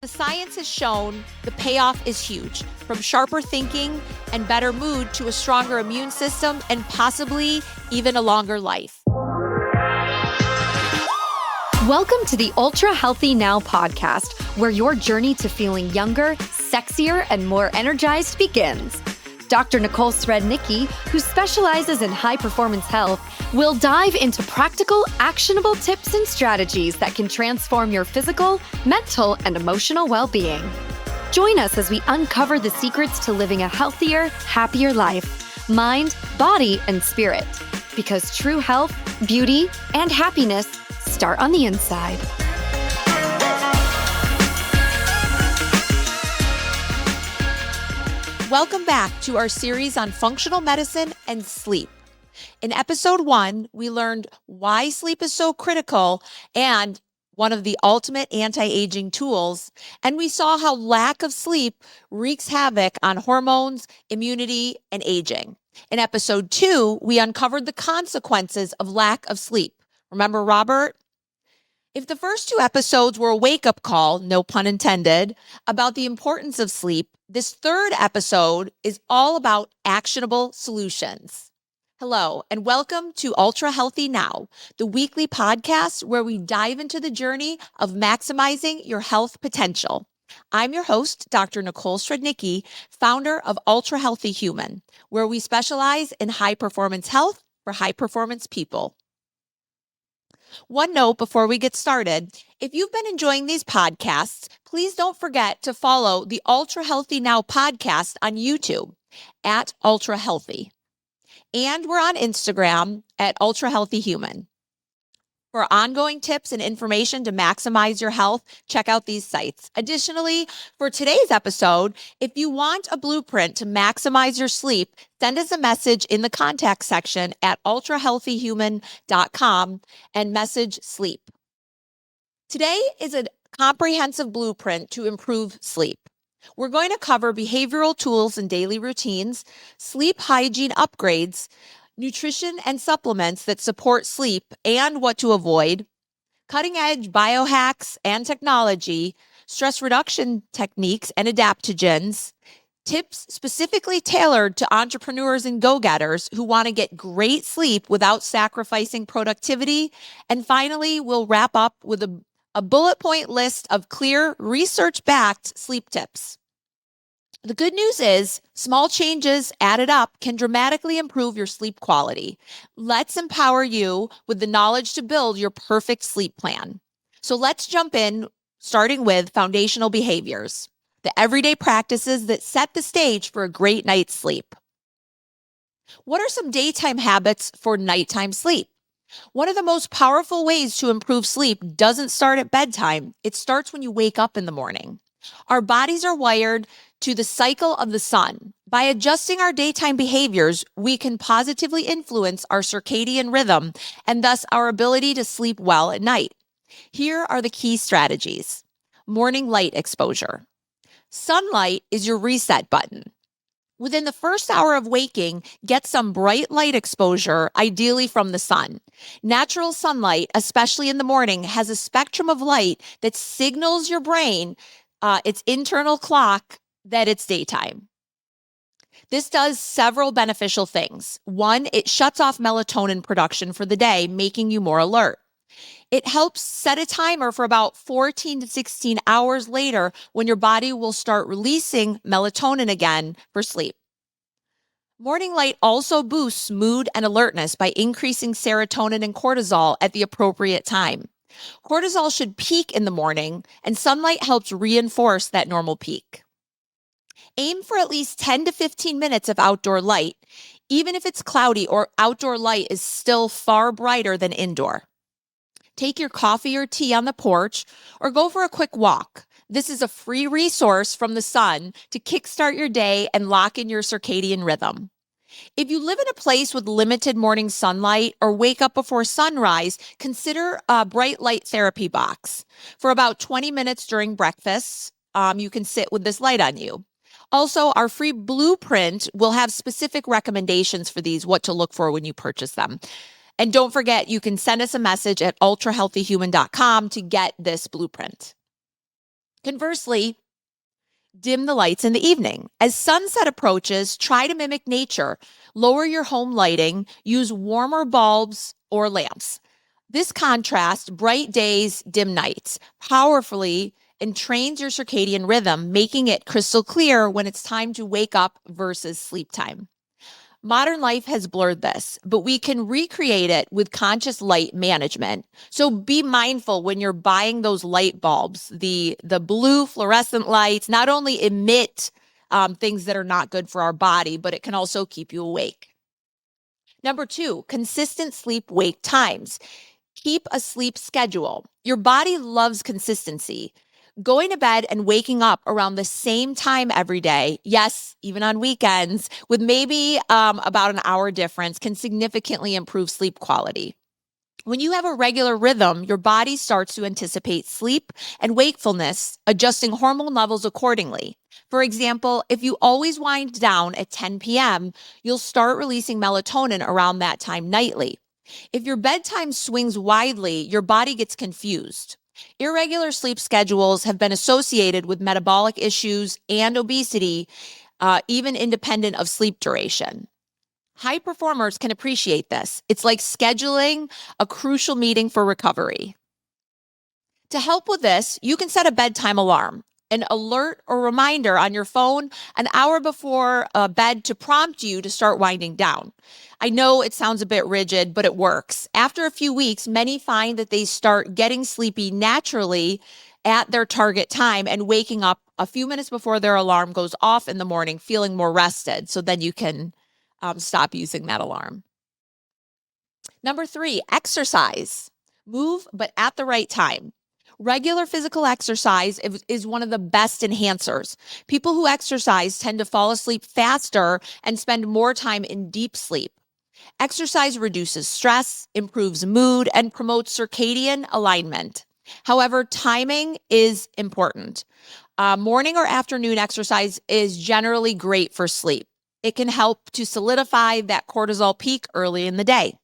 The science has shown the payoff is huge, from sharper thinking and better mood to a stronger immune system and possibly even a longer life. Welcome to the Ultra Healthy Now podcast, where your journey to feeling younger, sexier, and more energized begins. Dr. Nicole Srednicki, who specializes in high-performance health, will dive into practical, actionable tips and strategies that can transform your physical, mental, and emotional well-being. Join us as we uncover the secrets to living a healthier, happier life, mind, body, and spirit. Because true health, beauty, and happiness start on the inside. Welcome back to our series on functional medicine and sleep. In episode 1, we learned why sleep is so critical and one of the ultimate anti-aging tools, and we saw how lack of sleep wreaks havoc on hormones, immunity, and aging. In episode 2, we uncovered the consequences of lack of sleep. Remember Robert? If the first 2 episodes were a wake-up call, no pun intended, about the importance of sleep, this third episode is all about actionable solutions. Hello, and welcome to Ultra Healthy Now, the weekly podcast where we dive into the journey of maximizing your health potential. I'm your host, Dr. Nicole Srednicki, founder of Ultra Healthy Human, where we specialize in high-performance health for high-performance people. One note before we get started, if you've been enjoying these podcasts, please don't forget to follow the Ultra Healthy Now podcast on YouTube at Ultra Healthy. And we're on Instagram at Ultra Healthy Human. For ongoing tips and information to maximize your health, check out these sites. Additionally, for today's episode, if you want a blueprint to maximize your sleep, send us a message in the contact section at ultrahealthyhuman.com and message sleep. Today is a comprehensive blueprint to improve sleep. We're going to cover behavioral tools and daily routines, sleep hygiene upgrades, nutrition and supplements that support sleep and what to avoid, cutting-edge biohacks and technology, stress reduction techniques and adaptogens, tips specifically tailored to entrepreneurs and go-getters who want to get great sleep without sacrificing productivity, and finally, we'll wrap up with a bullet point list of clear, research-backed sleep tips. The good news is small changes added up can dramatically improve your sleep quality. Let's empower you with the knowledge to build your perfect sleep plan. So let's jump in, starting with foundational behaviors, the everyday practices that set the stage for a great night's sleep. What are some daytime habits for nighttime sleep? One of the most powerful ways to improve sleep doesn't start at bedtime. It starts when you wake up in the morning. Our bodies are wired to the cycle of the sun. By adjusting our daytime behaviors, we can positively influence our circadian rhythm and thus our ability to sleep well at night. Here are the key strategies. Morning light exposure. Sunlight is your reset button. Within the first hour of waking, get some bright light exposure, ideally from the sun. Natural sunlight, especially in the morning, has a spectrum of light that signals your brain, its internal clock, that it's daytime. This does several beneficial things. 1, it shuts off melatonin production for the day, making you more alert. It helps set a timer for about 14 to 16 hours later when your body will start releasing melatonin again for sleep. Morning light also boosts mood and alertness by increasing serotonin and cortisol at the appropriate time. Cortisol should peak in the morning, and sunlight helps reinforce that normal peak. Aim for at least 10 to 15 minutes of outdoor light, even if it's cloudy or outdoor light is still far brighter than indoor. Take your coffee or tea on the porch or go for a quick walk. This is a free resource from the sun to kickstart your day and lock in your circadian rhythm. If you live in a place with limited morning sunlight or wake up before sunrise, consider a bright light therapy box. For about 20 minutes during breakfast, you can sit with this light on you. Also, our free blueprint will have specific recommendations for these, what to look for when you purchase them. And don't forget, you can send us a message at ultrahealthyhuman.com to get this blueprint. Conversely, dim the lights in the evening. As sunset approaches, try to mimic nature. Lower your home lighting, use warmer bulbs or lamps. This contrasts bright days, dim nights powerfully and trains your circadian rhythm, making it crystal clear when it's time to wake up versus sleep time. Modern life has blurred this, but we can recreate it with conscious light management. So be mindful when you're buying those light bulbs. The blue fluorescent lights not only emit things that are not good for our body, but it can also keep you awake. Number 2, consistent sleep wake times. Keep a sleep schedule. Your body loves consistency. Going to bed and waking up around the same time every day, yes, even on weekends, with maybe about an hour difference, can significantly improve sleep quality. When you have a regular rhythm, your body starts to anticipate sleep and wakefulness, adjusting hormone levels accordingly. For example, if you always wind down at 10 p.m., you'll start releasing melatonin around that time nightly. If your bedtime swings widely, your body gets confused. Irregular sleep schedules have been associated with metabolic issues and obesity, even independent of sleep duration. High performers can appreciate this. It's like scheduling a crucial meeting for recovery. To help with this, you can set a bedtime alarm, an alert or reminder on your phone an hour before bed to prompt you to start winding down. I know it sounds a bit rigid, but it works. After a few weeks, many find that they start getting sleepy naturally at their target time and waking up a few minutes before their alarm goes off in the morning, feeling more rested. So then you can stop using that alarm. Number 3, exercise. Move, but at the right time. Regular physical exercise is one of the best enhancers. People who exercise tend to fall asleep faster and spend more time in deep sleep. Exercise reduces stress, improves mood, and promotes circadian alignment. However, timing is important. Morning or afternoon exercise is generally great for sleep. It can help to solidify that cortisol peak early in the day.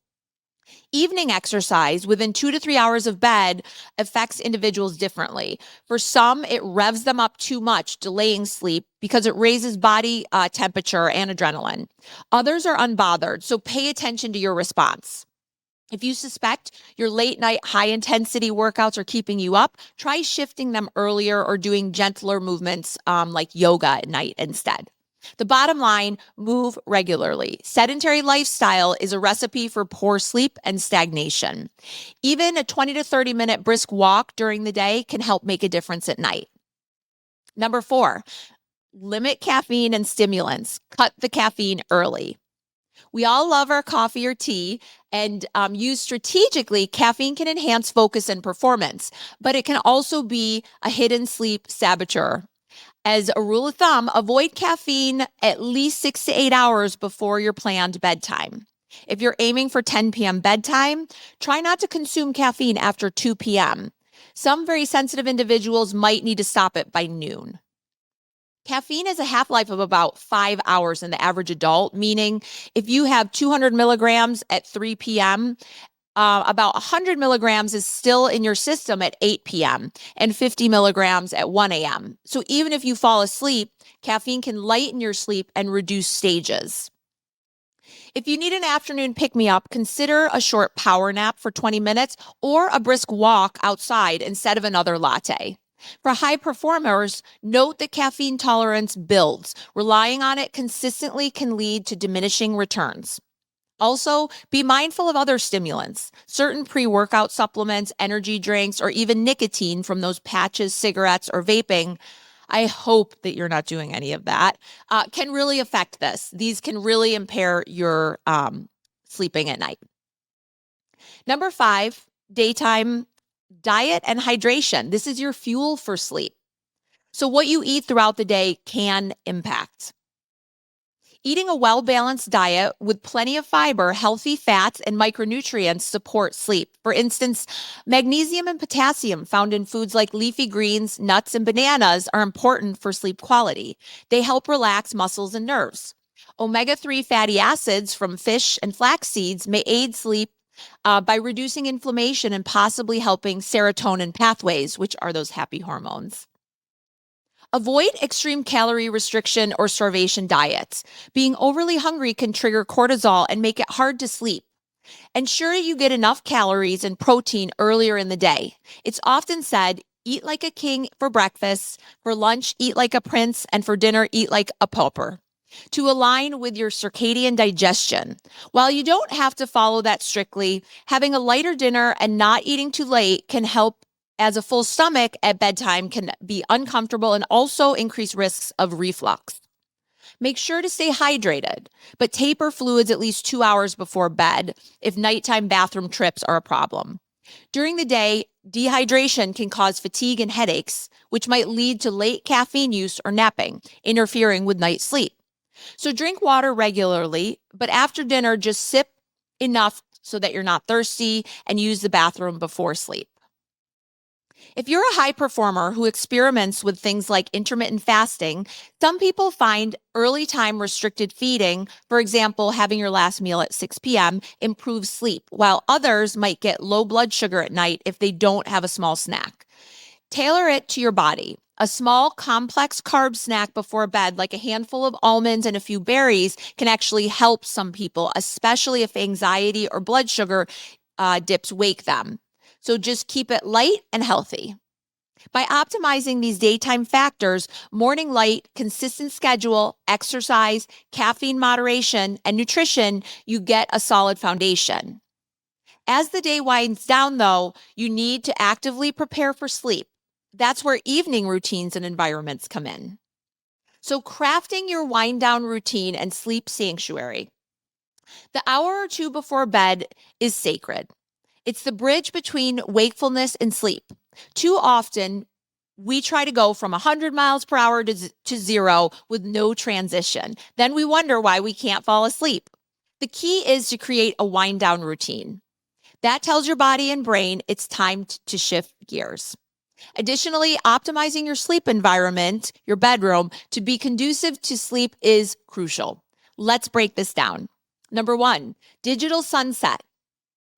Evening exercise within 2 to 3 hours of bed affects individuals differently. For some, it revs them up too much, delaying sleep because it raises body temperature and adrenaline. Others are unbothered, so pay attention to your response. If you suspect your late night high intensity workouts are keeping you up, try shifting them earlier or doing gentler movements like yoga at night instead. The bottom line, move regularly. Sedentary lifestyle is a recipe for poor sleep and stagnation. Even a 20 to 30-minute brisk walk during the day can help make a difference at night. Number 4, limit caffeine and stimulants. Cut the caffeine early. We all love our coffee or tea, and used strategically, caffeine can enhance focus and performance, but it can also be a hidden sleep saboteur. As a rule of thumb, avoid caffeine at least 6 to 8 hours before your planned bedtime. If you're aiming for 10 p.m. bedtime, try not to consume caffeine after 2 p.m. Some very sensitive individuals might need to stop it by noon. Caffeine has a half-life of about 5 hours in the average adult, meaning if you have 200 milligrams at 3 p.m., about 100 milligrams is still in your system at 8 p.m. and 50 milligrams at 1 a.m. So even if you fall asleep, caffeine can lighten your sleep and reduce stages. If you need an afternoon pick-me-up, consider a short power nap for 20 minutes or a brisk walk outside instead of another latte. For high performers, note that caffeine tolerance builds. Relying on it consistently can lead to diminishing returns. Also, be mindful of other stimulants. Certain pre-workout supplements, energy drinks, or even nicotine from those patches, cigarettes, or vaping, I hope that you're not doing any of that, can really affect this. These can really impair your sleeping at night. Number 5, daytime diet and hydration. This is your fuel for sleep. So what you eat throughout the day can impact. Eating a well-balanced diet with plenty of fiber, healthy fats, and micronutrients support sleep. For instance, magnesium and potassium found in foods like leafy greens, nuts, and bananas are important for sleep quality. They help relax muscles and nerves. Omega-3 fatty acids from fish and flax seeds may aid sleep by reducing inflammation and possibly helping serotonin pathways, which are those happy hormones. Avoid extreme calorie restriction or starvation diets. Being overly hungry can trigger cortisol and make it hard to sleep. Ensure you get enough calories and protein earlier in the day. It's often said, eat like a king for breakfast, for lunch, eat like a prince, and for dinner, eat like a pauper, to align with your circadian digestion. While you don't have to follow that strictly, having a lighter dinner and not eating too late can help, as a full stomach at bedtime can be uncomfortable and also increase risks of reflux. Make sure to stay hydrated, but taper fluids at least 2 hours before bed if nighttime bathroom trips are a problem. During the day, dehydration can cause fatigue and headaches, which might lead to late caffeine use or napping, interfering with night sleep. So drink water regularly, but after dinner, just sip enough so that you're not thirsty and use the bathroom before sleep. If you're a high performer who experiments with things like intermittent fasting, some people find early time restricted feeding, for example, having your last meal at 6 p.m., improves sleep, while others might get low blood sugar at night if they don't have a small snack. Tailor it to your body. A small, complex carb snack before bed, like a handful of almonds and a few berries, can actually help some people, especially if anxiety or blood sugar dips wake them. So just keep it light and healthy. By optimizing these daytime factors, morning light, consistent schedule, exercise, caffeine moderation, and nutrition, you get a solid foundation. As the day winds down, though, you need to actively prepare for sleep. That's where evening routines and environments come in. So, crafting your wind down routine and sleep sanctuary. The hour or two before bed is sacred. It's the bridge between wakefulness and sleep. Too often, we try to go from 100 miles per hour to zero with no transition. Then we wonder why we can't fall asleep. The key is to create a wind down routine. That tells your body and brain it's time to shift gears. Additionally, optimizing your sleep environment, your bedroom, to be conducive to sleep is crucial. Let's break this down. Number one, digital sunset.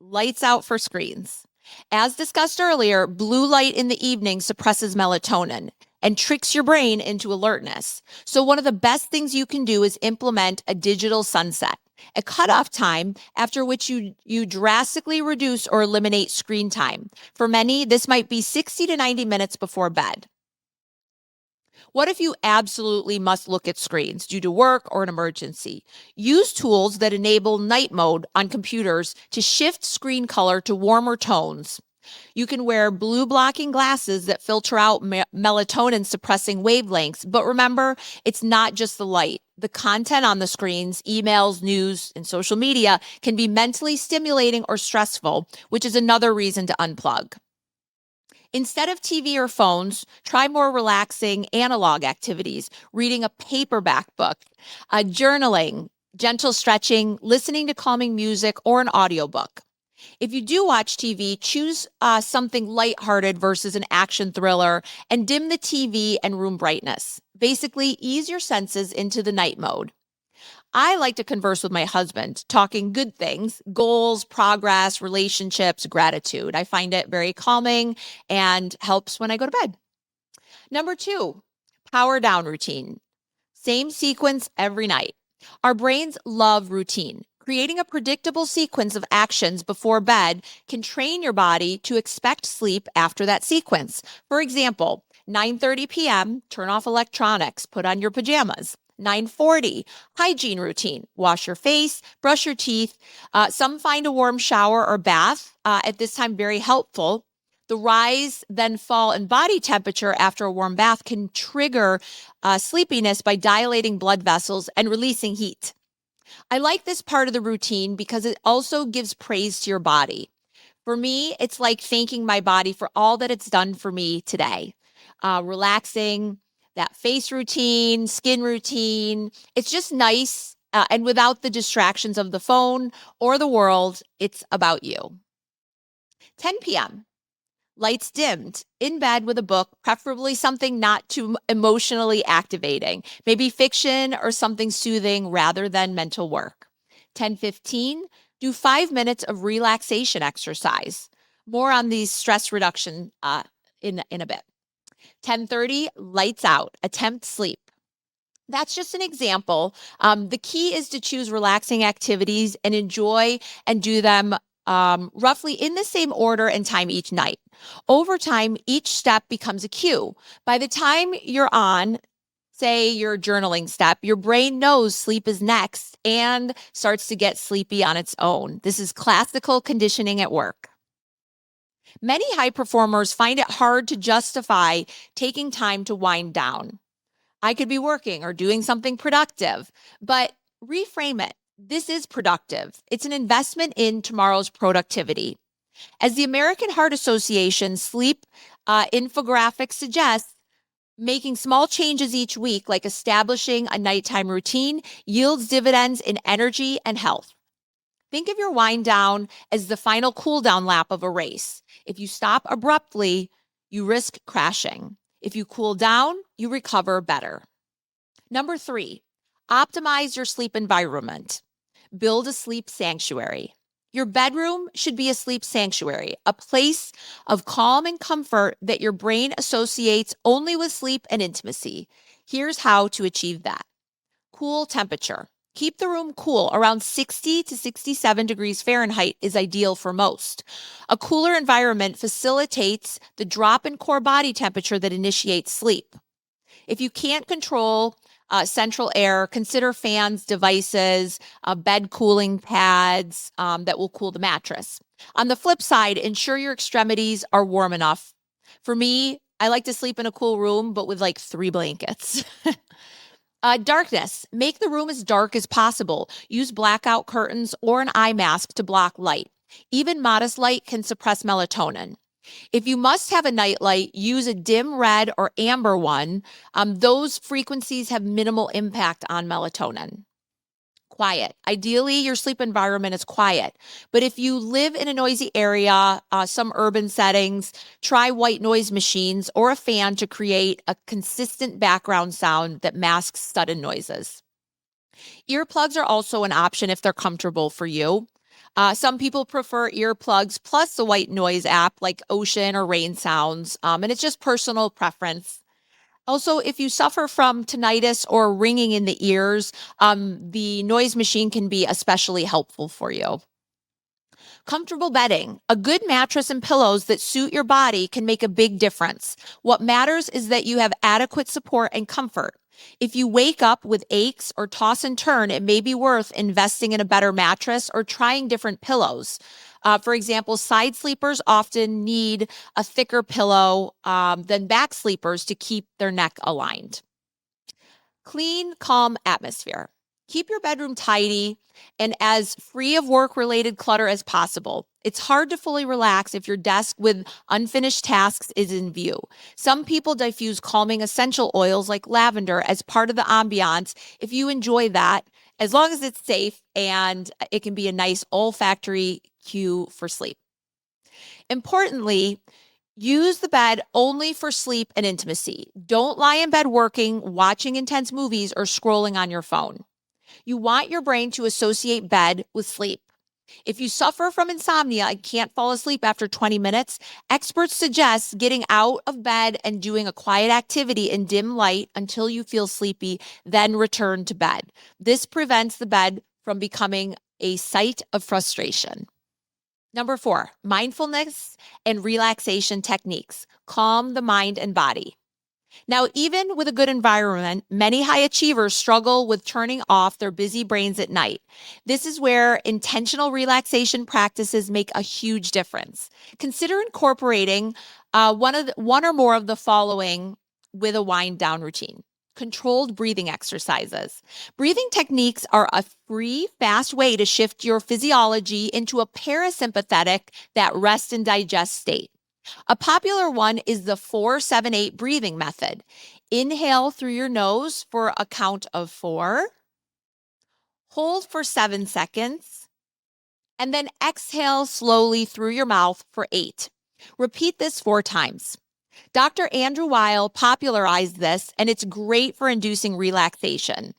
Lights out for screens. As discussed earlier, blue light in the evening suppresses melatonin and tricks your brain into alertness. So one of the best things you can do is implement a digital sunset, a cutoff time after which you drastically reduce or eliminate screen time. For many, this might be 60 to 90 minutes before bed. What if you absolutely must look at screens due to work or an emergency? Use tools that enable night mode on computers to shift screen color to warmer tones. You can wear blue blocking glasses that filter out melatonin suppressing wavelengths. But remember, it's not just the light. The content on the screens, emails, news, and social media can be mentally stimulating or stressful, which is another reason to unplug. Instead of TV or phones, try more relaxing analog activities, reading a paperback book, journaling, gentle stretching, listening to calming music, or an audiobook. If you do watch TV, choose something lighthearted versus an action thriller and dim the TV and room brightness. Basically, ease your senses into the night mode. I like to converse with my husband, talking good things, goals, progress, relationships, gratitude. I find it very calming and helps when I go to bed. Number two, power down routine. Same sequence every night. Our brains love routine. Creating a predictable sequence of actions before bed can train your body to expect sleep after that sequence. For example, 9:30 p.m., turn off electronics, put on your pajamas. 9:40, hygiene routine, wash your face, brush your teeth. Some find a warm shower or bath at this time very helpful. The rise, then fall in body temperature after a warm bath can trigger sleepiness by dilating blood vessels and releasing heat. I like this part of the routine because it also gives praise to your body. For me, it's like thanking my body for all that it's done for me today. Relaxing, that face routine, skin routine. It's just nice. And without the distractions of the phone or the world, it's about you. 10 p.m. Lights dimmed, in bed with a book, preferably something not too emotionally activating, maybe fiction or something soothing rather than mental work. 10:15, do 5 minutes of relaxation exercise. More on these stress reduction in a bit. 10:30, lights out, attempt sleep. That's just an example. The key is to choose relaxing activities and enjoy and do them roughly in the same order and time each night. Over time, each step becomes a cue. By the time you're on, say, your journaling step, your brain knows sleep is next and starts to get sleepy on its own. This is classical conditioning at work. Many high performers find it hard to justify taking time to wind down. I could be working or doing something productive, but reframe it. This is productive. It's an investment in tomorrow's productivity. As the American Heart Association sleep infographic suggests, making small changes each week, like establishing a nighttime routine, yields dividends in energy and health. Think of your wind down as the final cool down lap of a race. If you stop abruptly, you risk crashing. If you cool down, you recover better. Number 3, optimize your sleep environment. Build a sleep sanctuary. Your bedroom should be a sleep sanctuary, a place of calm and comfort that your brain associates only with sleep and intimacy. Here's how to achieve that. Cool temperature. Keep the room cool. Around 60 to 67 degrees Fahrenheit is ideal for most. A cooler environment facilitates the drop in core body temperature that initiates sleep. If you can't control central air, consider fans, devices, bed cooling pads that will cool the mattress. On the flip side, ensure your extremities are warm enough. For me, I like to sleep in a cool room, but with like 3 blankets. Darkness. Make the room as dark as possible. Use blackout curtains or an eye mask to block light. Even modest light can suppress melatonin. If you must have a nightlight, use a dim red or amber one. Those frequencies have minimal impact on melatonin. Quiet. Ideally, your sleep environment is quiet. But if you live in a noisy area, some urban settings, try white noise machines or a fan to create a consistent background sound that masks sudden noises. Earplugs are also an option if they're comfortable for you. Some people prefer earplugs plus the white noise app like ocean or rain sounds, and it's just personal preference. Also, if you suffer from tinnitus or ringing in the ears, the noise machine can be especially helpful for you. Comfortable bedding. A good mattress and pillows that suit your body can make a big difference. What matters is that you have adequate support and comfort. If you wake up with aches or toss and turn, it may be worth investing in a better mattress or trying different pillows. For example, side sleepers often need a thicker pillow than back sleepers to keep their neck aligned. Clean, calm atmosphere. Keep your bedroom tidy and as free of work-related clutter as possible. It's hard to fully relax if your desk with unfinished tasks is in view. Some people diffuse calming essential oils like lavender as part of the ambiance if you enjoy that, as long as it's safe and it can be a nice olfactory cue for sleep. Importantly, use the bed only for sleep and intimacy. Don't lie in bed working, watching intense movies, or scrolling on your phone. You want your brain to associate bed with sleep. If you suffer from insomnia and can't fall asleep after 20 minutes, experts suggest getting out of bed and doing a quiet activity in dim light until you feel sleepy, then return to bed. This prevents the bed from becoming a site of frustration. Number 4, mindfulness and relaxation techniques. Calm the mind and body. Now, even with a good environment, many high achievers struggle with turning off their busy brains at night. This is where intentional relaxation practices make a huge difference. Consider incorporating one or more of the following with a wind down routine. Controlled breathing exercises. Breathing techniques are a free, fast way to shift your physiology into a parasympathetic, that rest and digest state. A popular one is the 4-7-8 breathing method. Inhale through your nose for a count of 4, hold for 7 seconds, and then exhale slowly through your mouth for 8. Repeat this 4 times. Dr. Andrew Weil popularized this, and it's great for inducing relaxation.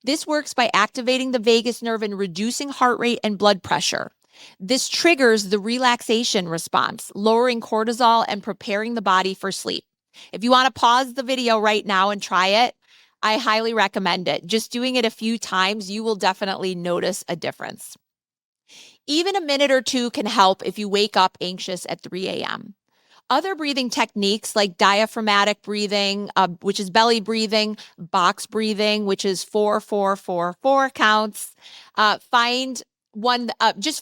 This works by activating the vagus nerve and reducing heart rate and blood pressure. This triggers the relaxation response, lowering cortisol and preparing the body for sleep. If you want to pause the video right now and try it, I highly recommend it. Just doing it a few times, you will definitely notice a difference. Even a minute or two can help if you wake up anxious at 3 a.m. Other breathing techniques like diaphragmatic breathing, which is belly breathing, box breathing, which is 4, 4, 4, 4 counts. Just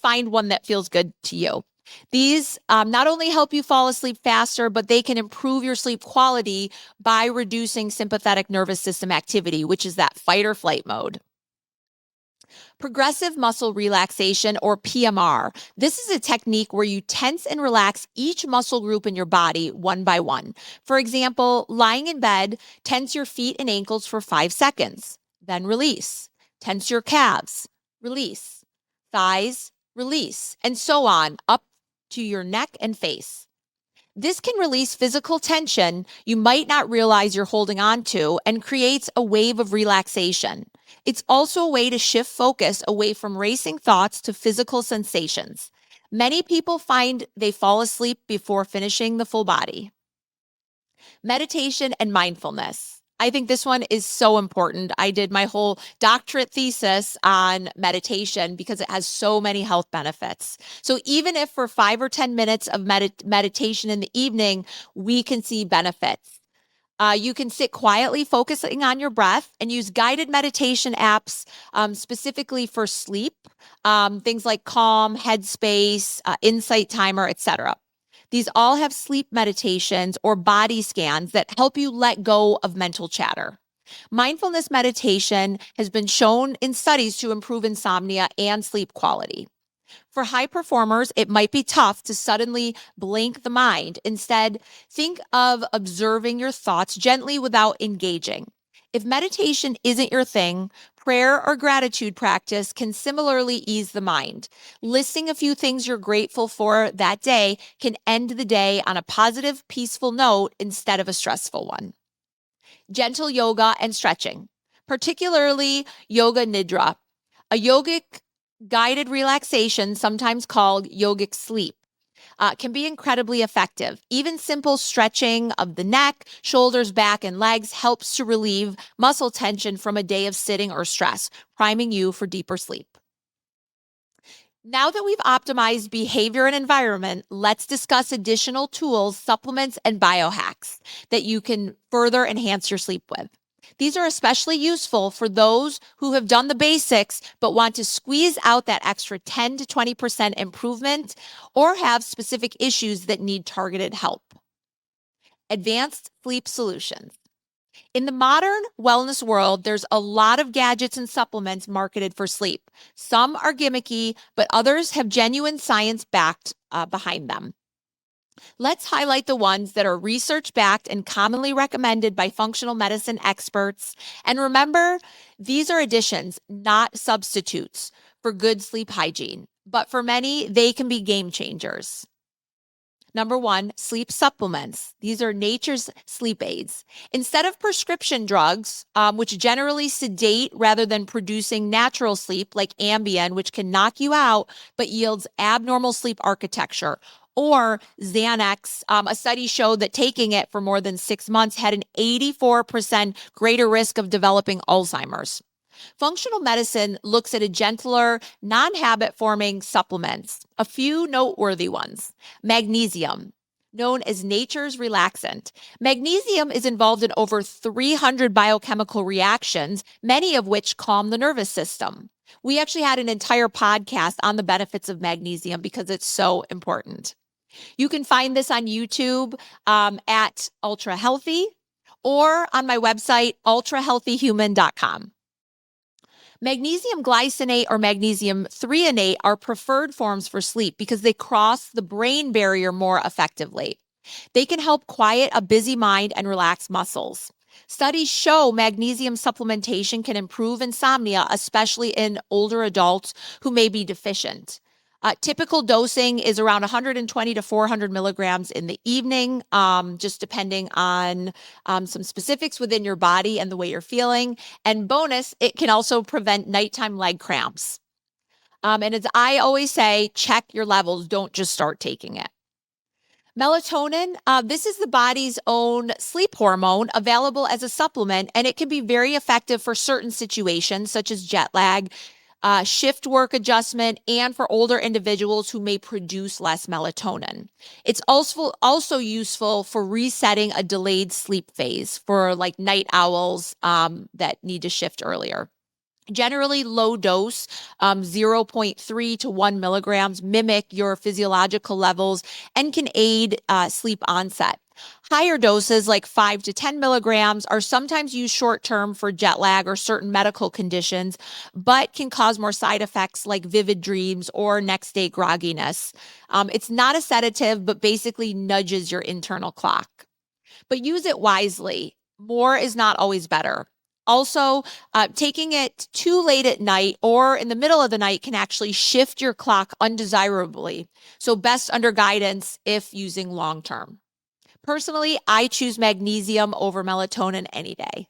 find one that feels good to you. These not only help you fall asleep faster, but they can improve your sleep quality by reducing sympathetic nervous system activity, which is that fight or flight mode. Progressive muscle relaxation, or PMR. This is a technique where you tense and relax each muscle group in your body one by one. For example, lying in bed, tense your feet and ankles for 5 seconds, then release. Tense your calves, release. Thighs, release, and so on up to your neck and face. This can release physical tension you might not realize you're holding on to and creates a wave of relaxation. It's also a way to shift focus away from racing thoughts to physical sensations. Many people find they fall asleep before finishing the full body. Meditation and mindfulness. I think this one is so important. I did my whole doctorate thesis on meditation because it has so many health benefits. So even if for 5 or 10 minutes of meditation in the evening, we can see benefits. You can sit quietly, focusing on your breath, and use guided meditation apps specifically for sleep, things like Calm, Headspace, Insight Timer, etc. These all have sleep meditations or body scans that help you let go of mental chatter. Mindfulness meditation has been shown in studies to improve insomnia and sleep quality. For high performers, it might be tough to suddenly blank the mind. Instead, think of observing your thoughts gently without engaging. If meditation isn't your thing, prayer or gratitude practice can similarly ease the mind. Listing a few things you're grateful for that day can end the day on a positive, peaceful note instead of a stressful one. Gentle yoga and stretching, particularly yoga nidra, a yogic guided relaxation, sometimes called yogic sleep, can be incredibly effective. Even simple stretching of the neck, shoulders, back, and legs helps to relieve muscle tension from a day of sitting or stress, priming you for deeper sleep. Now that we've optimized behavior and environment, let's discuss additional tools, supplements, and biohacks that you can further enhance your sleep with. These are especially useful for those who have done the basics but want to squeeze out that extra 10 to 20% improvement or have specific issues that need targeted help. Advanced sleep solutions. In the modern wellness world, there's a lot of gadgets and supplements marketed for sleep. Some are gimmicky, but others have genuine science backed behind them. Let's highlight the ones that are research backed and commonly recommended by functional medicine experts. And remember, these are additions, not substitutes for good sleep hygiene. But for many, they can be game changers. Number one, sleep supplements. These are nature's sleep aids. Instead of prescription drugs, which generally sedate rather than producing natural sleep, like Ambien, which can knock you out but yields abnormal sleep architecture, or Xanax, a study showed that taking it for more than 6 months had an 84% greater risk of developing Alzheimer's. Functional medicine looks at a gentler, non-habit forming supplements. A few noteworthy ones. Magnesium, known as nature's relaxant. Magnesium is involved in over 300 biochemical reactions, many of which calm the nervous system. We actually had an entire podcast on the benefits of magnesium because it's so important. You can find this on YouTube at Ultra Healthy or on my website, ultrahealthyhuman.com. Magnesium glycinate or magnesium threonate are preferred forms for sleep because they cross the brain barrier more effectively. They can help quiet a busy mind and relax muscles. Studies show magnesium supplementation can improve insomnia, especially in older adults who may be deficient. Typical dosing is around 120 to 400 milligrams in the evening, just depending on some specifics within your body and the way you're feeling. And bonus, it can also prevent nighttime leg cramps. And as I always say, check your levels. Don't just start taking it. Melatonin, this is the body's own sleep hormone available as a supplement, and it can be very effective for certain situations, such as jet lag, shift work adjustment, and for older individuals who may produce less melatonin. It's also useful for resetting a delayed sleep phase for like night owls that need to shift earlier. Generally, low dose, 0 0.3 to 1 milligrams, mimic your physiological levels and can aid sleep onset. Higher doses, like 5 to 10 milligrams, are sometimes used short term for jet lag or certain medical conditions, but can cause more side effects like vivid dreams or next day grogginess. It's not a sedative, but basically nudges your internal clock. But use it wisely. More is not always better. Also, taking it too late at night or in the middle of the night can actually shift your clock undesirably. So, best under guidance if using long term. Personally, I choose magnesium over melatonin any day.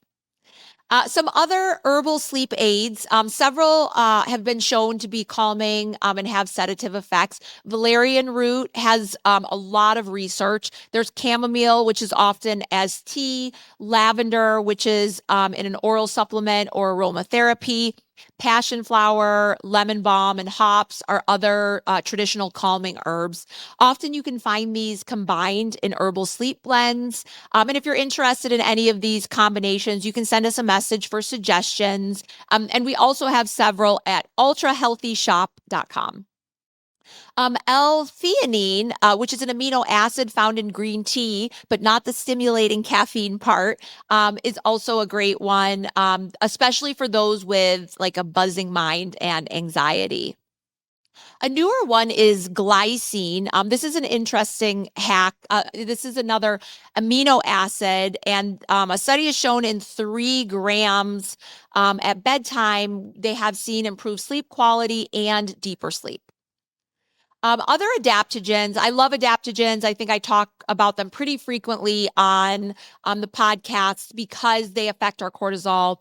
Some other herbal sleep aids, several have been shown to be calming and have sedative effects. Valerian root has a lot of research. There's chamomile, which is often as tea, lavender, which is in an oral supplement or aromatherapy. Passion flower, lemon balm, and hops are other traditional calming herbs. Often you can find these combined in herbal sleep blends. And if you're interested in any of these combinations, you can send us a message for suggestions. And we also have several at ultrahealthyshop.com. L-theanine, which is an amino acid found in green tea, but not the stimulating caffeine part, is also a great one, especially for those with like a buzzing mind and anxiety. A newer one is glycine. This is an interesting hack. This is another amino acid, and a study has shown in 3 grams at bedtime, they have seen improved sleep quality and deeper sleep. Other adaptogens, I love adaptogens. I think I talk about them pretty frequently on the podcast because they affect our cortisol,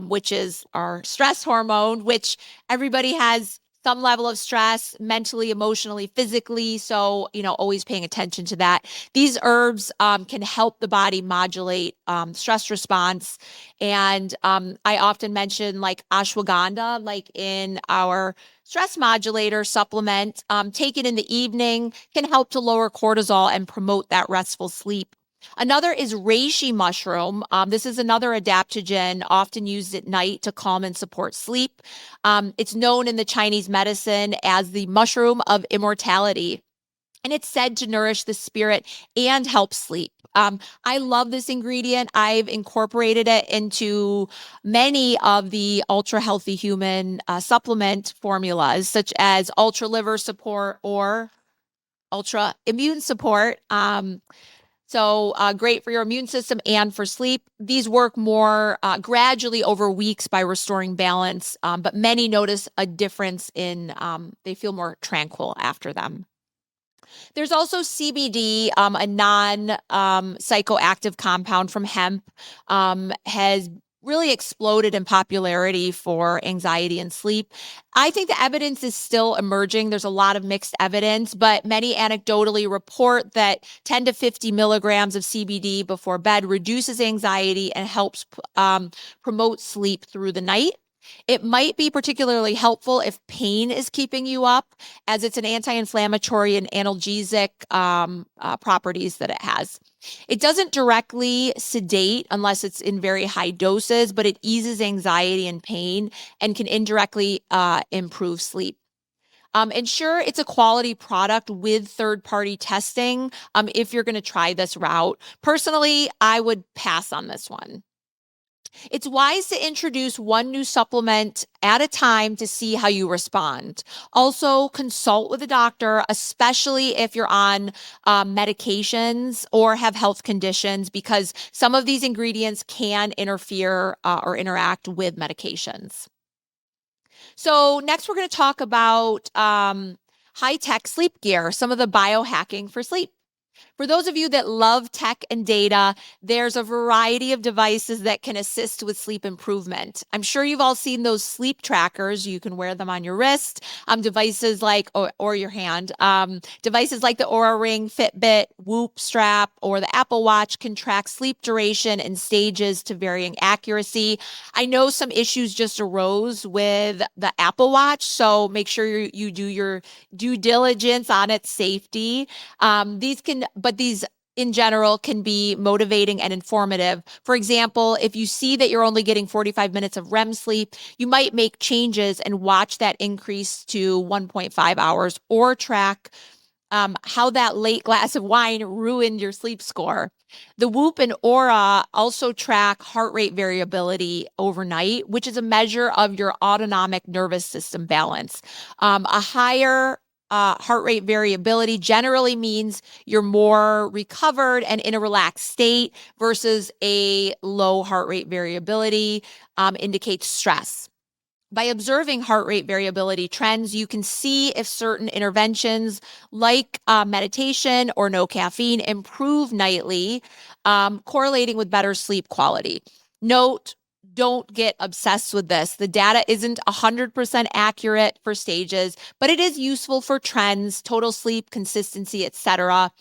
which is our stress hormone, which everybody has some level of stress mentally, emotionally, physically. So, always paying attention to that. These herbs can help the body modulate stress response. And I often mention like ashwagandha, like in our stress modulator supplement, taken in the evening, can help to lower cortisol and promote that restful sleep. Another is reishi mushroom. This is another adaptogen often used at night to calm and support sleep. It's known in the Chinese medicine as the mushroom of immortality, and it's said to nourish the spirit and help sleep. I love this ingredient. I've incorporated it into many of the ultra healthy human supplement formulas, such as ultra liver support or ultra immune support. So great for your immune system and for sleep. These work more gradually over weeks by restoring balance, but many notice a difference in they feel more tranquil after them. There's also CBD, a non psychoactive compound from hemp, has really exploded in popularity for anxiety and sleep. I think the evidence is still emerging. There's a lot of mixed evidence, but many anecdotally report that 10 to 50 milligrams of CBD before bed reduces anxiety and helps promote sleep through the night. It might be particularly helpful if pain is keeping you up, as it's an anti-inflammatory and analgesic properties that it has. It doesn't directly sedate unless it's in very high doses, but it eases anxiety and pain and can indirectly improve sleep. Ensure it's a quality product with third-party testing if you're going to try this route. Personally, I would pass on this one. It's wise to introduce one new supplement at a time to see how you respond. Also, consult with a doctor, especially if you're on medications or have health conditions, because some of these ingredients can interfere or interact with medications. So, next, we're going to talk about high tech sleep gear, some of the biohacking for sleep. For those of you that love tech and data, there's a variety of devices that can assist with sleep improvement. I'm sure you've all seen those sleep trackers. You can wear them on your wrist. Devices like, or your hand. Devices like the Oura Ring, Fitbit, Whoop strap, or the Apple Watch can track sleep duration and stages to varying accuracy. I know some issues just arose with the Apple Watch, so make sure you do your due diligence on its safety. These in general can be motivating and informative. For example, if you see that you're only getting 45 minutes of REM sleep, you might make changes and watch that increase to 1.5 hours or track how that late glass of wine ruined your sleep score. The Whoop and Aura also track heart rate variability overnight, which is a measure of your autonomic nervous system balance. A higher heart rate variability generally means you're more recovered and in a relaxed state versus a low heart rate variability indicates stress. By observing heart rate variability trends, you can see if certain interventions like meditation or no caffeine improve nightly, correlating with better sleep quality. Note, don't get obsessed with this. The data isn't 100% accurate for stages, but it is useful for trends, total sleep, consistency, etc.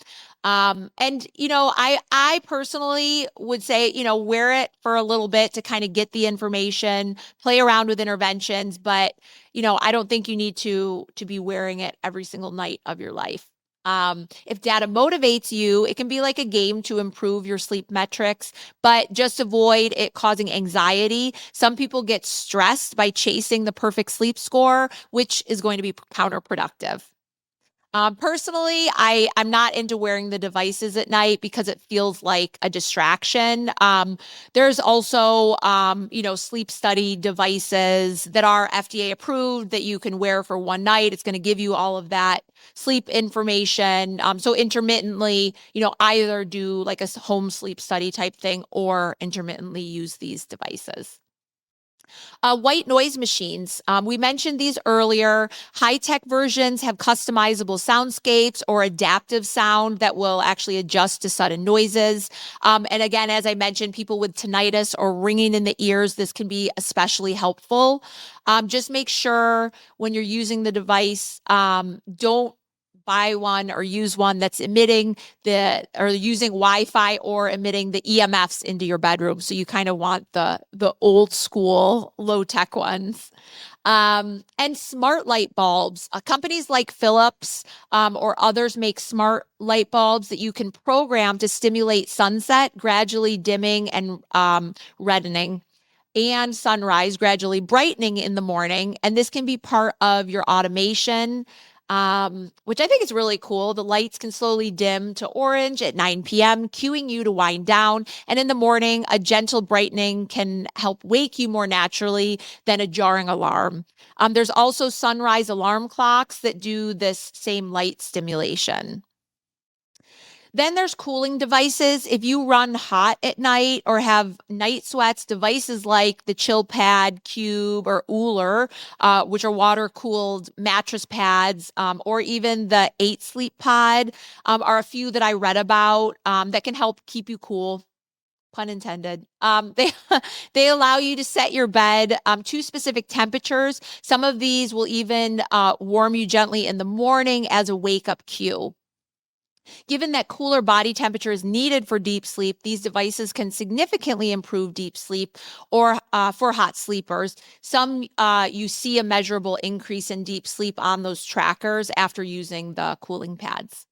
I personally would say, wear it for a little bit to kind of get the information, play around with interventions, but I don't think you need to be wearing it every single night of your life. If data motivates you, it can be like a game to improve your sleep metrics, but just avoid it causing anxiety. Some people get stressed by chasing the perfect sleep score, which is going to be counterproductive. Personally, I'm not into wearing the devices at night because it feels like a distraction. There's also, sleep study devices that are FDA approved that you can wear for one night. It's going to give you all of that sleep information. So intermittently, either do like a home sleep study type thing or intermittently use these devices. White noise machines. We mentioned these earlier. High-tech versions have customizable soundscapes or adaptive sound that will actually adjust to sudden noises. And again, as I mentioned, people with tinnitus or ringing in the ears, this can be especially helpful. Just make sure when you're using the device, don't buy one or use one that's emitting or using Wi-Fi or emitting the EMFs into your bedroom. So you kind of want the old school low tech ones. And smart light bulbs. Companies like Philips or others make smart light bulbs that you can program to stimulate sunset, gradually dimming and reddening, and sunrise, gradually brightening in the morning. And this can be part of your automation, which I think is really cool. The lights can slowly dim to orange at 9 p.m., cueing you to wind down. And in the morning, a gentle brightening can help wake you more naturally than a jarring alarm. There's also sunrise alarm clocks that do this same light stimulation. Then there's cooling devices. If you run hot at night or have night sweats, devices like the Chill Pad Cube or Ooler, which are water cooled mattress pads, or even the 8 Sleep Pod, are a few that I read about that can help keep you cool. Pun intended. They allow you to set your bed to specific temperatures. Some of these will even warm you gently in the morning as a wake up cue. Given that cooler body temperature is needed for deep sleep, these devices can significantly improve deep sleep or for hot sleepers. Some you see a measurable increase in deep sleep on those trackers after using the cooling pads.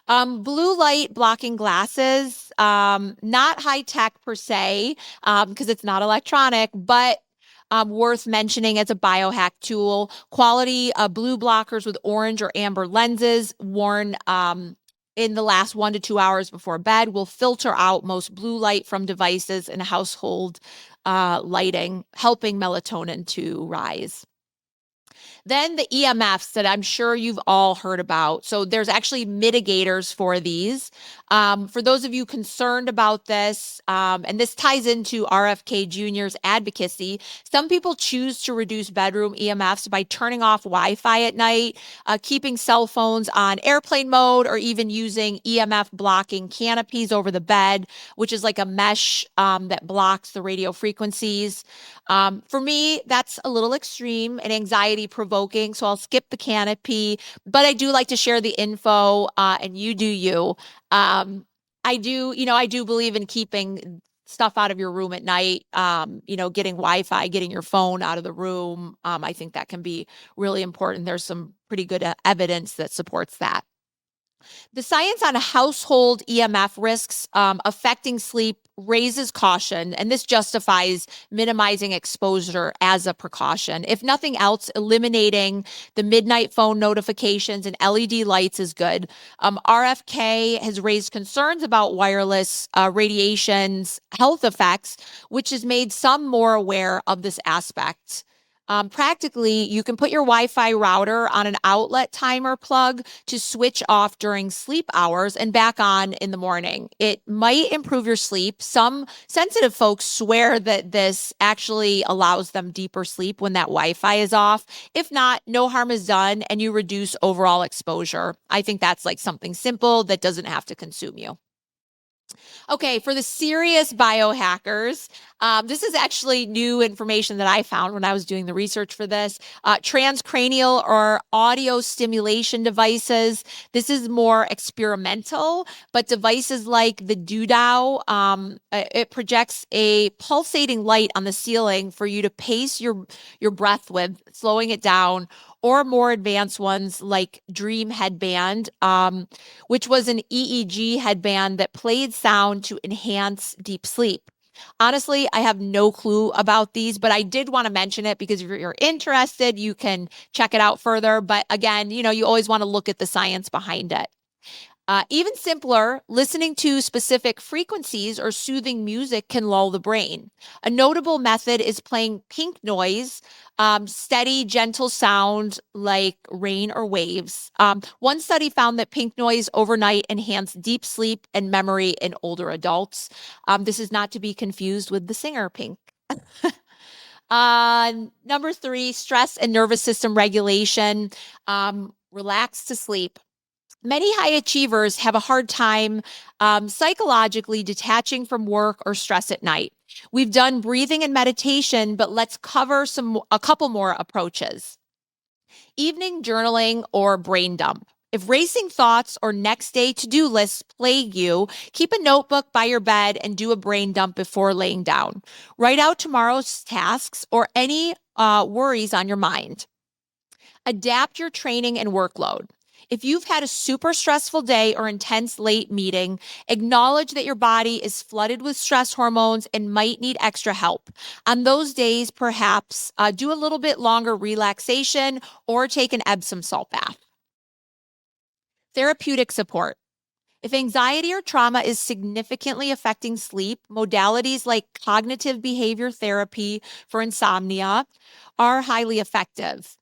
Blue light blocking glasses, not high tech per se, because it's not electronic, but worth mentioning as a biohack tool. Quality blue blockers with orange or amber lenses worn in the last 1 to 2 hours before bed will filter out most blue light from devices and household lighting, helping melatonin to rise. Then the EMFs that I'm sure you've all heard about. So there's actually mitigators for these. For those of you concerned about this, and this ties into RFK Jr.'s advocacy, some people choose to reduce bedroom EMFs by turning off Wi-Fi at night, keeping cell phones on airplane mode, or even using EMF blocking canopies over the bed, which is like a mesh that blocks the radio frequencies. For me, that's a little extreme and anxiety provoking, so I'll skip the canopy, but I do like to share the info, and you do you. I do believe in keeping stuff out of your room at night, getting Wi-Fi, getting your phone out of the room. I think that can be really important. There's some pretty good evidence that supports that. The science on household EMF risks affecting sleep raises caution, and this justifies minimizing exposure as a precaution. If nothing else, eliminating the midnight phone notifications and LED lights is good. RFK has raised concerns about wireless radiation's health effects, which has made some more aware of this aspect. Practically, you can put your Wi-Fi router on an outlet timer plug to switch off during sleep hours and back on in the morning. It might improve your sleep. Some sensitive folks swear that this actually allows them deeper sleep when that Wi-Fi is off. If not, no harm is done and you reduce overall exposure. I think that's like something simple that doesn't have to consume you. Okay, for the serious biohackers, this is actually new information that I found when I was doing the research for this. Transcranial or audio stimulation devices. This is more experimental, but devices like the Doodao, it projects a pulsating light on the ceiling for you to pace your breath with, slowing it down, or more advanced ones like Dream Headband, which was an EEG headband that played sound to enhance deep sleep. Honestly, I have no clue about these, but I did want to mention it because if you're interested, you can check it out further. But again, you always want to look at the science behind it. Even simpler, listening to specific frequencies or soothing music can lull the brain. A notable method is playing pink noise, steady, gentle sound like rain or waves. One study found that pink noise overnight enhanced deep sleep and memory in older adults. This is not to be confused with the singer Pink. Number 3, stress and nervous system regulation. Relax to sleep. Many high achievers have a hard time psychologically detaching from work or stress at night. We've done breathing and meditation, but let's cover a couple more approaches. Evening journaling or brain dump. If racing thoughts or next day to-do lists plague you, keep a notebook by your bed and do a brain dump before laying down. Write out tomorrow's tasks or any worries on your mind. Adapt your training and workload. If you've had a super stressful day or intense late meeting, acknowledge that your body is flooded with stress hormones and might need extra help. On those days, perhaps do a little bit longer relaxation or take an Epsom salt bath. Therapeutic support. If anxiety or trauma is significantly affecting sleep, modalities like cognitive behavior therapy for insomnia are highly effective.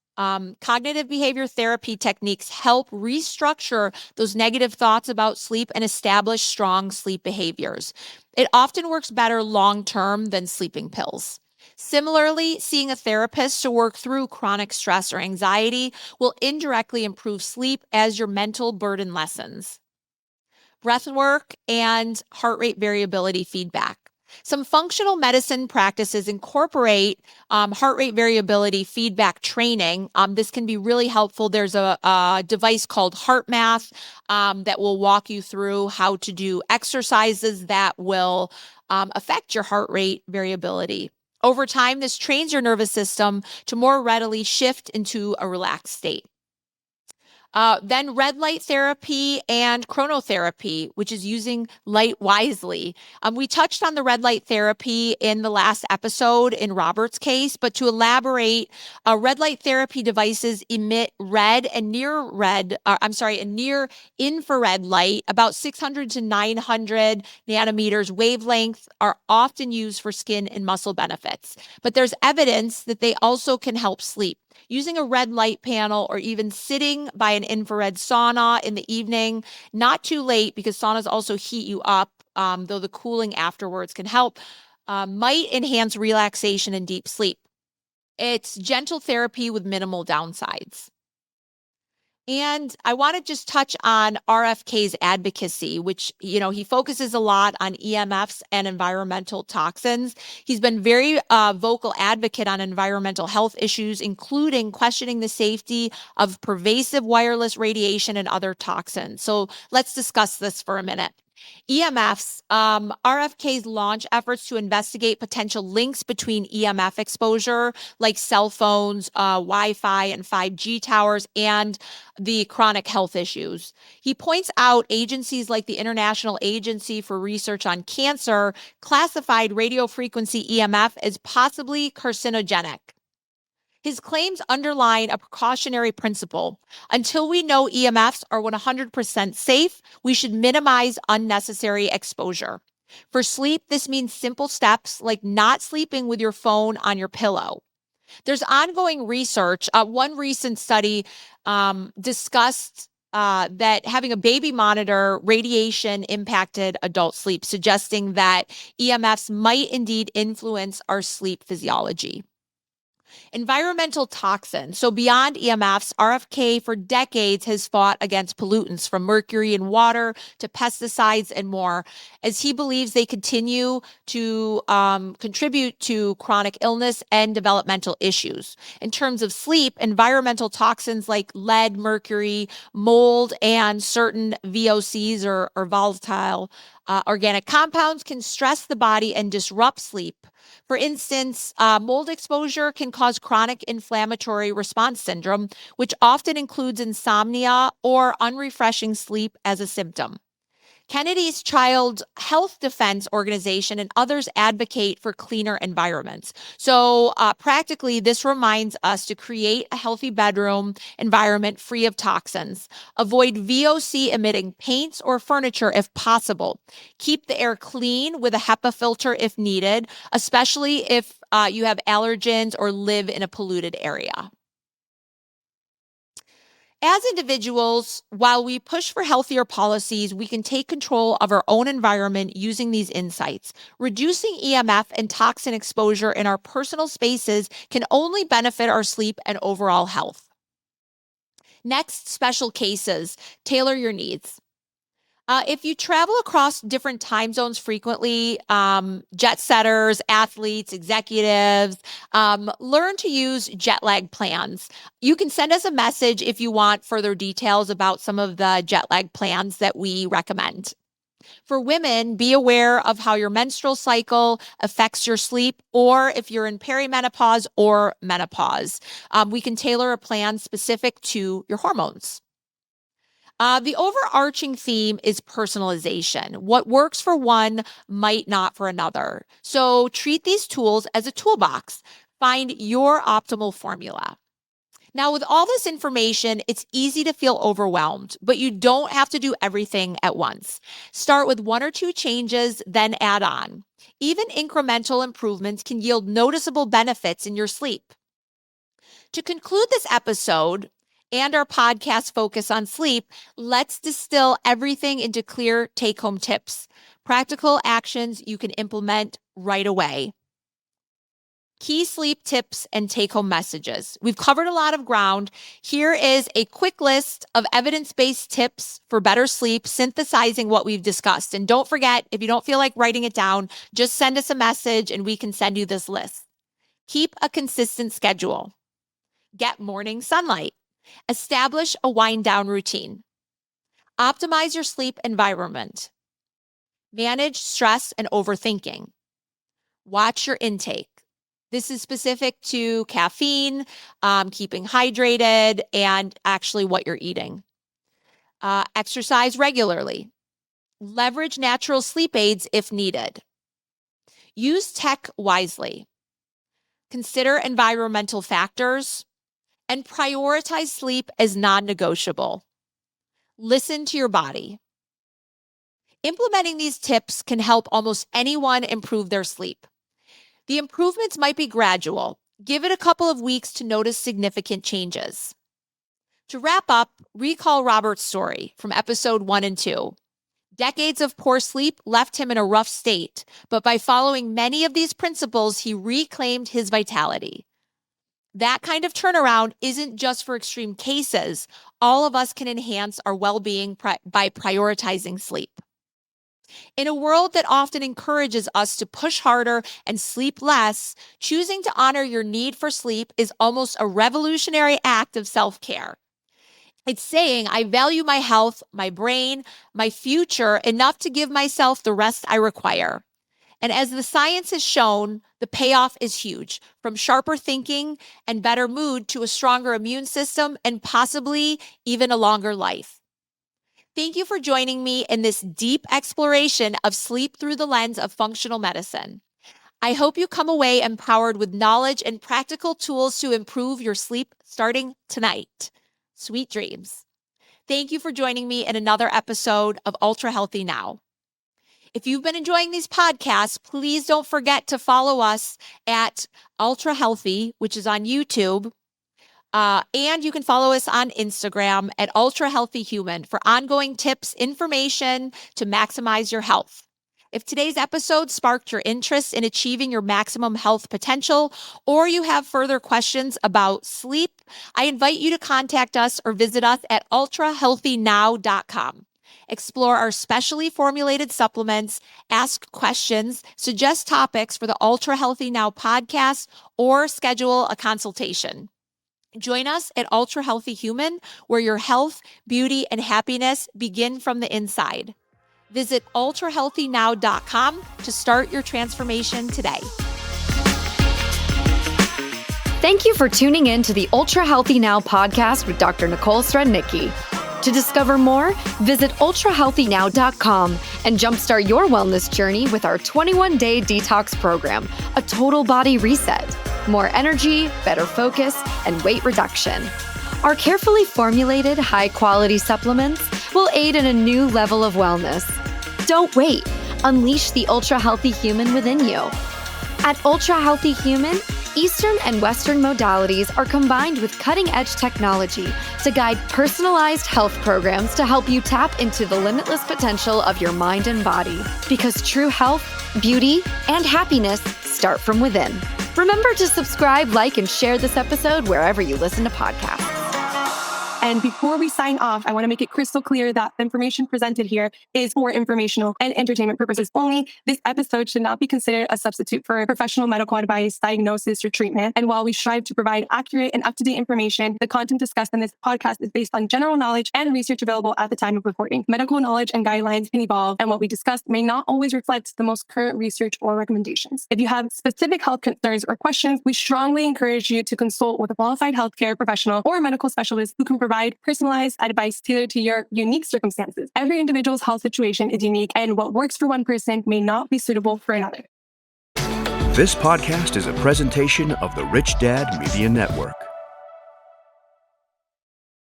Cognitive behavior therapy techniques help restructure those negative thoughts about sleep and establish strong sleep behaviors. It often works better long term than sleeping pills. Similarly, seeing a therapist to work through chronic stress or anxiety will indirectly improve sleep as your mental burden lessens. Breath work and heart rate variability feedback. Some functional medicine practices incorporate heart rate variability feedback training. This can be really helpful. There's a device called Heart Math that will walk you through how to do exercises that will affect your heart rate variability. Over time, this trains your nervous system to more readily shift into a relaxed state. Then red light therapy and chronotherapy, which is using light wisely. We touched on the red light therapy in the last episode in Robert's case, but to elaborate, red light therapy devices emit red and near infrared light, about 600 to 900 nanometers wavelength, are often used for skin and muscle benefits. But there's evidence that they also can help sleep. Using a red light panel or even sitting by an infrared sauna in the evening, not too late because saunas also heat you up, though the cooling afterwards can help, might enhance relaxation and deep sleep. It's gentle therapy with minimal downsides. And I want to just touch on RFK's advocacy, which, he focuses a lot on EMFs and environmental toxins. He's been very vocal advocate on environmental health issues, including questioning the safety of pervasive wireless radiation and other toxins. So let's discuss this for a minute. EMFs, RFK's launch efforts to investigate potential links between EMF exposure, like cell phones, Wi-Fi, and 5G towers, and the chronic health issues. He points out agencies like the International Agency for Research on Cancer classified radiofrequency EMF as possibly carcinogenic. His claims underline a precautionary principle. Until we know EMFs are 100% safe, we should minimize unnecessary exposure. For sleep, this means simple steps like not sleeping with your phone on your pillow. There's ongoing research. One recent study discussed that having a baby monitor radiation impacted adult sleep, suggesting that EMFs might indeed influence our sleep physiology. Environmental toxins. So beyond EMFs, RFK for decades has fought against pollutants from mercury in water to pesticides and more, as he believes they continue to contribute to chronic illness and developmental issues. In terms of sleep, environmental toxins like lead, mercury, mold, and certain VOCs or volatile organic compounds can stress the body and disrupt sleep. For instance, mold exposure can cause chronic inflammatory response syndrome, which often includes insomnia or unrefreshing sleep as a symptom. Kennedy's Child Health Defense Organization and others advocate for cleaner environments. So, practically, this reminds us to create a healthy bedroom environment free of toxins. Avoid VOC emitting paints or furniture if possible. Keep the air clean with a HEPA filter if needed, especially if you have allergens or live in a polluted area. As individuals, while we push for healthier policies, we can take control of our own environment using these insights. Reducing EMF and toxin exposure in our personal spaces can only benefit our sleep and overall health. Next, special cases. Tailor your needs. If you travel across different time zones frequently, jet setters, athletes, executives, learn to use jet lag plans. You can send us a message if you want further details about some of the jet lag plans that we recommend. For women, be aware of how your menstrual cycle affects your sleep, or if you're in perimenopause or menopause. We can tailor a plan specific to your hormones. The overarching theme is personalization. What works for one might not for another. So treat these tools as a toolbox. Find your optimal formula. Now, with all this information, it's easy to feel overwhelmed, but you don't have to do everything at once. Start with one or two changes, then add on. Even incremental improvements can yield noticeable benefits in your sleep. To conclude this episode, and our podcast focus on sleep, let's distill everything into clear take-home tips, practical actions you can implement right away. Key sleep tips and take-home messages. We've covered a lot of ground. Here is a quick list of evidence-based tips for better sleep, synthesizing what we've discussed. And don't forget, if you don't feel like writing it down, just send us a message and we can send you this list. Keep a consistent schedule. Get morning sunlight. Establish a wind down routine. Optimize your sleep environment. Manage stress and overthinking. Watch your intake. This is specific to caffeine, keeping hydrated, and actually what you're eating. Exercise regularly. Leverage natural sleep aids if needed. Use tech wisely. Consider environmental factors. And prioritize sleep as non-negotiable. Listen to your body. Implementing these tips can help almost anyone improve their sleep. The improvements might be gradual. Give it a couple of weeks to notice significant changes. To wrap up, recall Robert's story from episode 1 and 2. Decades of poor sleep left him in a rough state, but by following many of these principles, he reclaimed his vitality. That kind of turnaround isn't just for extreme cases. All of us can enhance our well-being by prioritizing sleep. In a world that often encourages us to push harder and sleep less, choosing to honor your need for sleep is almost a revolutionary act of self-care. It's saying, I value my health, my brain, my future enough to give myself the rest I require. And as the science has shown, the payoff is huge, from sharper thinking and better mood to a stronger immune system and possibly even a longer life. Thank you for joining me in this deep exploration of sleep through the lens of functional medicine. I hope you come away empowered with knowledge and practical tools to improve your sleep starting tonight. Sweet dreams. Thank you for joining me in another episode of Ultra Healthy Now. If you've been enjoying these podcasts, please don't forget to follow us at Ultra Healthy, which is on YouTube. And you can follow us on Instagram at Ultra Healthy Human for ongoing tips, information to maximize your health. If today's episode sparked your interest in achieving your maximum health potential, or you have further questions about sleep, I invite you to contact us or visit us at ultrahealthynow.com. Explore our specially formulated supplements, ask questions, suggest topics for the Ultra Healthy Now podcast, or schedule a consultation. Join us at Ultra Healthy Human, where your health, beauty, and happiness begin from the inside. Visit ultrahealthynow.com to start your transformation today. Thank you for tuning in to the Ultra Healthy Now podcast with Dr. Nicole Srednicki. To discover more, visit ultrahealthynow.com and jumpstart your wellness journey with our 21-day detox program, a total body reset, more energy, better focus, and weight reduction. Our carefully formulated, high-quality supplements will aid in a new level of wellness. Don't wait. Unleash the Ultra Healthy Human within you. At Ultra Healthy Human, Eastern and Western modalities are combined with cutting-edge technology to guide personalized health programs to help you tap into the limitless potential of your mind and body. Because true health, beauty, and happiness start from within. Remember to subscribe, like, and share this episode wherever you listen to podcasts. And before we sign off, I want to make it crystal clear that the information presented here is for informational and entertainment purposes only. This episode should not be considered a substitute for professional medical advice, diagnosis, or treatment. And while we strive to provide accurate and up-to-date information, the content discussed in this podcast is based on general knowledge and research available at the time of recording. Medical knowledge and guidelines can evolve, and what we discuss may not always reflect the most current research or recommendations. If you have specific health concerns or questions, we strongly encourage you to consult with a qualified healthcare professional or medical specialist who can provide personalized advice tailored to your unique circumstances. Every individual's health situation is unique, and what works for one person may not be suitable for another. This podcast is a presentation of the Rich Dad Media Network.